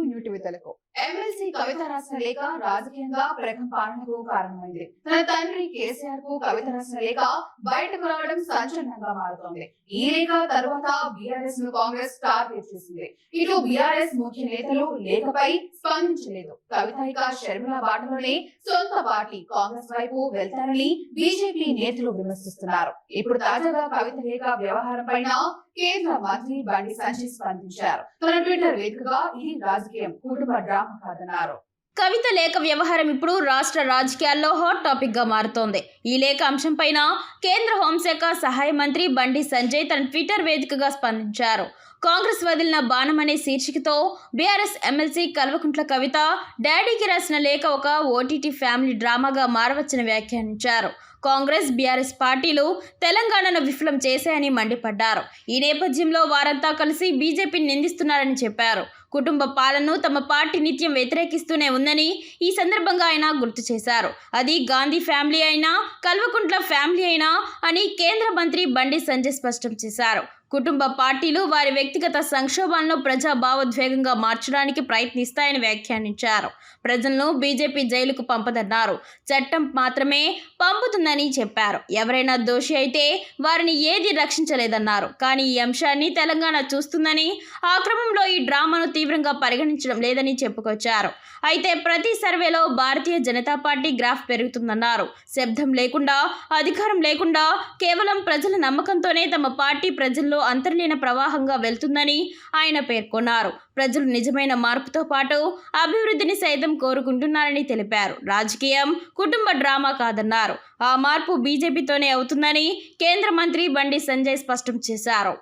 న్యూటి వితలకు MLC కవిత రాసిన లేఖ రాజకీయంగా ప్రకంపనకు కారణమైంది. తన తండ్రి కేసీఆర్ కు కవిత రాసిన లేఖ బయటకు రావడం సంచలనంగా మారుతోంది. ఈ లేఖ తరువాత బీఆర్ఎస్ ను కాంగ్రెస్ టార్గెట్ చేసింది. ఇటు బీఆర్ఎస్ ముఖ్య నేతలు లేఖపై స్పందించలేదు. కవిత ఇక షర్మిల బాటలోనే సొంత పార్టీ కాంగ్రెస్ వైపు వెళ్తారని బీజేపీ నేతలు విమర్శిస్తున్నారు. ఇప్పుడు తాజాగా కవిత లేఖ వ్యవహారం పైన కేంద్ర మంత్రి బండి సంజయ్ స్పందించారు. తన ట్విట్టర్ వేదికగా ఇది రాజకీయం, కుటుంబ డ్రామా కాదన్నారు. కవిత లేఖ వ్యవహారం ఇప్పుడు రాష్ట్ర రాజకీయాల్లో హాట్ టాపిక్ గా మారుతోంది. ఈ లేఖ అంశంపైన కేంద్ర హోంశాఖ సహాయ మంత్రి బండి సంజయ్ తన ట్విట్టర్ వేదికగా స్పందించారు. కాంగ్రెస్ వదిలిన బాణం అనే శీర్షికతో బీఆర్ఎస్ ఎమ్మెల్సీ కల్వకుంట్ల కవిత డాడీకి రాసిన లేఖ ఒక ఓటీటీ ఫ్యామిలీ డ్రామాగా మారవచ్చని వ్యాఖ్యానించారు. కాంగ్రెస్ బీఆర్ఎస్ పార్టీలు తెలంగాణను విఫలం చేశాయని మండిపడ్డారు. ఈ నేపథ్యంలో వారంతా కలిసి బీజేపీని నిందిస్తున్నారని చెప్పారు. కుటుంబ పాలనను తమ పార్టీ నిత్యం వ్యతిరేకిస్తూనే ఉందని ఈ సందర్భంగా ఆయన గుర్తు చేశారు. అది గాంధీ ఫ్యామిలీ అయినా కల్వకుంట్ల ఫ్యామిలీ అయినా అని కేంద్ర మంత్రి బండి సంజయ్ స్పష్టం చేశారు. కుటుంబ పార్టీలు వారి వ్యక్తిగత సంక్షోభాలను ప్రజా భావోద్వేగంగా మార్చడానికి ప్రయత్నిస్తాయని వ్యాఖ్యానించారు. ప్రజలను బీజేపీ జైలుకు పంపదన్నారు. చట్టం మాత్రమే పంపుతుందని చెప్పారు. ఎవరైనా దోషి అయితే వారిని ఏది రక్షించలేదన్నారు. కానీ ఈ అంశాన్ని తెలంగాణ చూస్తుందని, ఆ క్రమంలో ఈ డ్రామాను తీవ్రంగా పరిగణించడం లేదని చెప్పుకొచ్చారు. అయితే ప్రతి సర్వేలో భారతీయ జనతా పార్టీ గ్రాఫ్ పెరుగుతుందన్నారు. శబ్దం లేకుండా, అధికారం లేకుండా కేవలం ప్రజల నమ్మకంతోనే తమ పార్టీ ప్రజల్లో అంతర్లీన ప్రవాహంగా వెళ్తుందని ఆయన పేర్కొన్నారు. ప్రజలు నిజమైన మార్పుతో పాటు అభివృద్ధిని సైతం కోరుకుంటున్నారని తెలిపారు. రాజకీయం కుటుంబ డ్రామా కాదన్నారు. ఆ మార్పు బీజేపీతోనే అవుతుందని కేంద్ర మంత్రి బండి సంజయ్ స్పష్టం చేశారు.